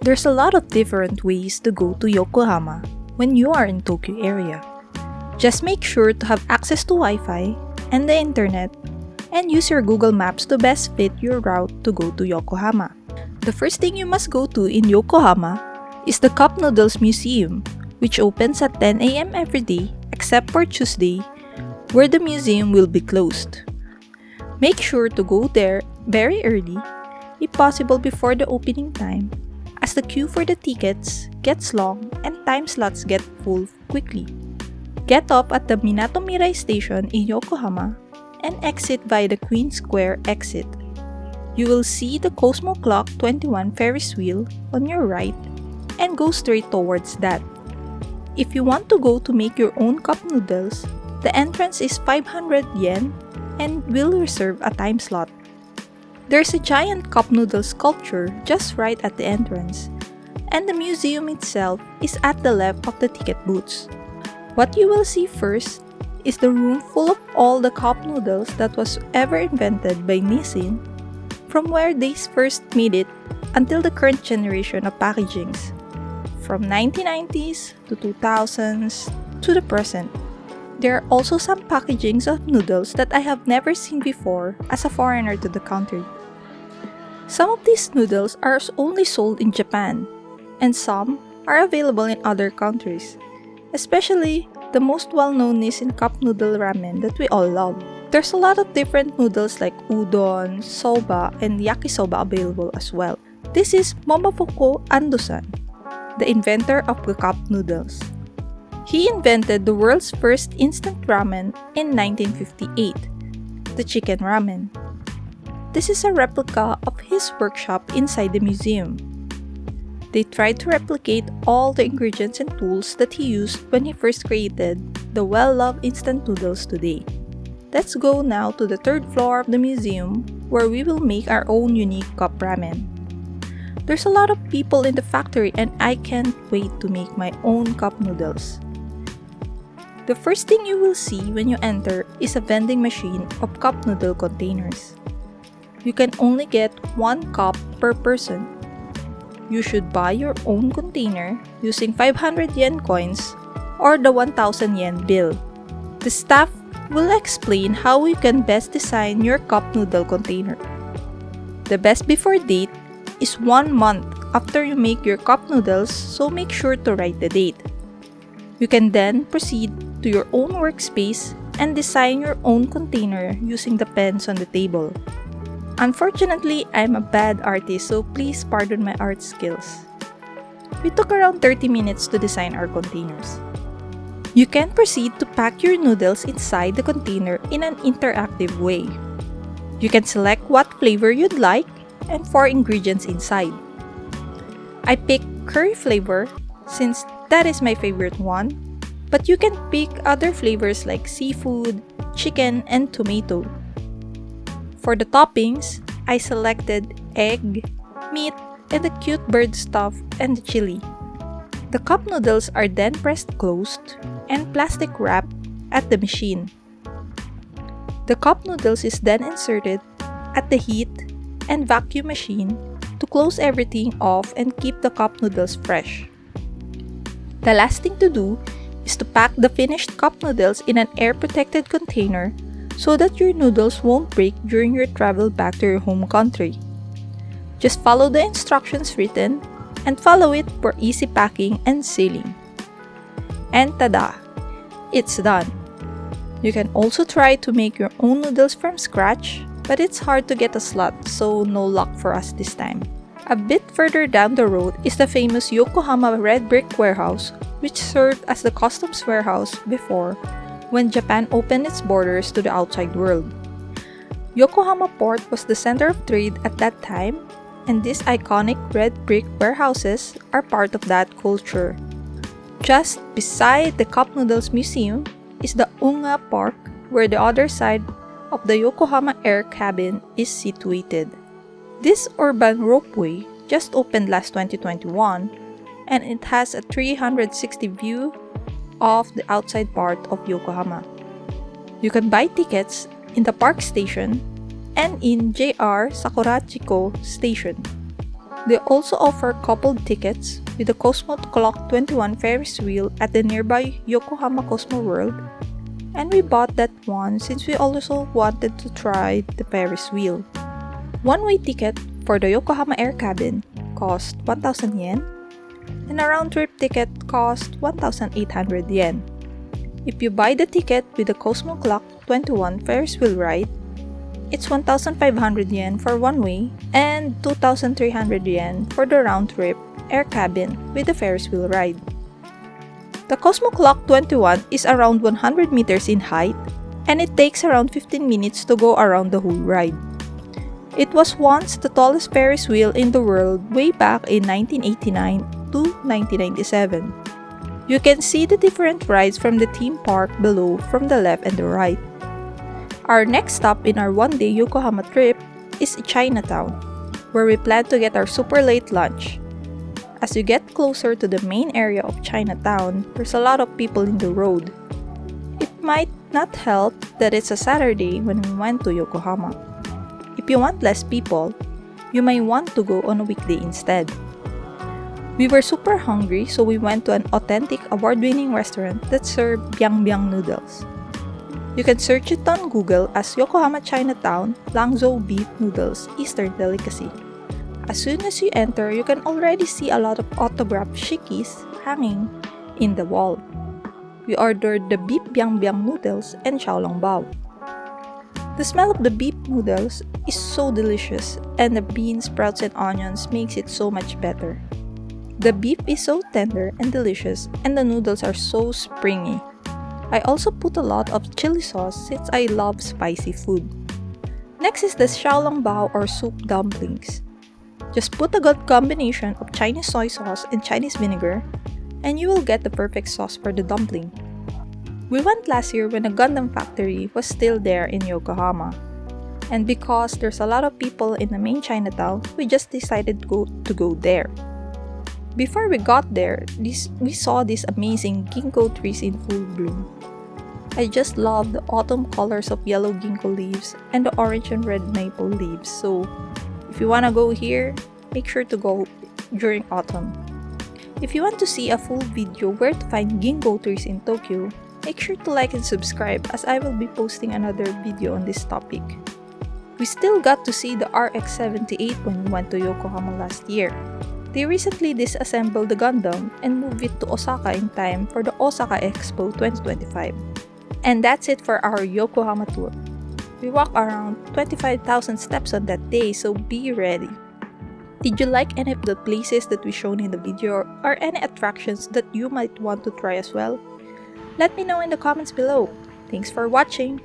There's a lot of different ways to go to Yokohama when you are in Tokyo area. Just make sure to have access to Wi-Fi and the internet and use your Google Maps to best fit your route to go to Yokohama. The first thing you must go to in Yokohama is the Cup Noodles Museum, which opens at 10 a.m. every day except for Tuesday, where the museum will be closed. Make sure to go there very early, if possible before the opening time, as the queue for the tickets gets long and time slots get full quickly. Get off at the Minato Mirai station in Yokohama and exit via the Queen Square exit. You will see the Cosmo Clock 21 Ferris wheel on your right and go straight towards that. If you want to go to make your own cup noodles, the entrance is 500 yen and will reserve a time slot. There's a giant cup noodle sculpture just right at the entrance, and the museum itself is at the left of the ticket booths. What you will see first is the room full of all the cup noodles that was ever invented by Nissin, from where they first made it until the current generation of packagings, from 1990s to 2000s to the present. There are also some packagings of noodles that I have never seen before as a foreigner to the country. Some of these noodles are only sold in Japan, and some are available in other countries, especially the most well-known Nissin cup noodle ramen that we all love. There's a lot of different noodles like udon, soba, and yakisoba available as well. This is Momofuku Ando-san, the inventor of the cup noodles. He invented the world's first instant ramen in 1958, the chicken ramen. This is a replica of his workshop inside the museum. They tried to replicate all the ingredients and tools that he used when he first created the well-loved instant noodles today. Let's go now to the third floor of the museum where we will make our own unique cup ramen. There's a lot of people in the factory and I can't wait to make my own cup noodles. The first thing you will see when you enter is a vending machine of cup noodle containers. You can only get 1 cup per person. You should buy your own container using 500 yen coins or the 1000 yen bill. The staff will explain how you can best design your cup noodle container. The best before date is 1 month after you make your cup noodles, so make sure to write the date. You can then proceed to your own workspace and design your own container using the pens on the table. Unfortunately, I'm a bad artist, so please pardon my art skills. We took around 30 minutes to design our containers. You can proceed to pack your noodles inside the container in an interactive way. You can select what flavor you'd like and 4 ingredients inside. I picked curry flavor since that is my favorite one, but you can pick other flavors like seafood, chicken, and tomato. For the toppings, I selected egg, meat, and the cute bird stuff and the chili. The cup noodles are then pressed closed and plastic wrapped at the machine. The cup noodles is then inserted at the heat and vacuum machine to close everything off and keep the cup noodles fresh. The last thing to do is to pack the finished cup noodles in an air-protected container so that your noodles won't break during your travel back to your home country. Just follow the instructions written and follow it for easy packing and sealing. And tada! It's done! You can also try to make your own noodles from scratch, but it's hard to get a slot, so no luck for us this time. A bit further down the road is the famous Yokohama Red Brick Warehouse, which served as the customs warehouse before when Japan opened its borders to the outside world. Yokohama Port was the center of trade at that time, and these iconic red brick warehouses are part of that culture. Just beside the Cup Noodles Museum is the Unga Park, where the other side of the Yokohama Air Cabin is situated. This urban ropeway just opened last 2021, and it has a 360 view of the outside part of Yokohama. You can buy tickets in the park station and in JR Sakurachiko Station. They also offer coupled tickets with the Cosmo Clock 21 Ferris wheel at the nearby Yokohama Cosmo World, and we bought that one since we also wanted to try the Ferris wheel. One-way ticket for the Yokohama Air Cabin cost 1,000 yen, and a round-trip ticket cost 1,800 yen. If you buy the ticket with the Cosmo Clock 21 Ferris wheel ride, it's 1,500 yen for one-way and 2,300 yen for the round-trip air cabin with the Ferris wheel ride. The Cosmo Clock 21 is around 100 meters in height, and it takes around 15 minutes to go around the whole ride. It was once the tallest Ferris wheel in the world way back in 1989 to 1997. You can see the different rides from the theme park below from the left and the right. Our next stop in our one-day Yokohama trip is Chinatown, where we plan to get our super late lunch. As you get closer to the main area of Chinatown, there's a lot of people in the road. It might not help that it's a Saturday when we went to Yokohama. If you want less people, you may want to go on a weekday instead. We were super hungry, so we went to an authentic award-winning restaurant that served biang noodles. You can search it on Google as Yokohama Chinatown Langzhou Beef Noodles Eastern Delicacy. As soon as you enter, you can already see a lot of autographed shikis hanging in the wall. We ordered the beef biang noodles and xiaolongbao. The smell of the beef noodles is so delicious, and the beans, sprouts, and onions makes it so much better. The beef is so tender and delicious, and the noodles are so springy. I also put a lot of chili sauce since I love spicy food. Next is the xiaolongbao or soup dumplings. Just put a good combination of Chinese soy sauce and Chinese vinegar, and you will get the perfect sauce for the dumpling. We went last year when the Gundam factory was still there in Yokohama. And because there's a lot of people in the main Chinatown, we just decided to go there. Before we got there, we saw these amazing ginkgo trees in full bloom. I just love the autumn colors of yellow ginkgo leaves and the orange and red maple leaves, so if you wanna go here, make sure to go during autumn. If you want to see a full video where to find ginkgo trees in Tokyo, make sure to like and subscribe as I will be posting another video on this topic. We still got to see the RX-78 when we went to Yokohama last year. They recently disassembled the Gundam and moved it to Osaka in time for the Osaka Expo 2025. And that's it for our Yokohama tour. We walked around 25,000 steps on that day, so be ready. Did you like any of the places that we shown in the video, or any attractions that you might want to try as well? Let me know in the comments below. Thanks for watching!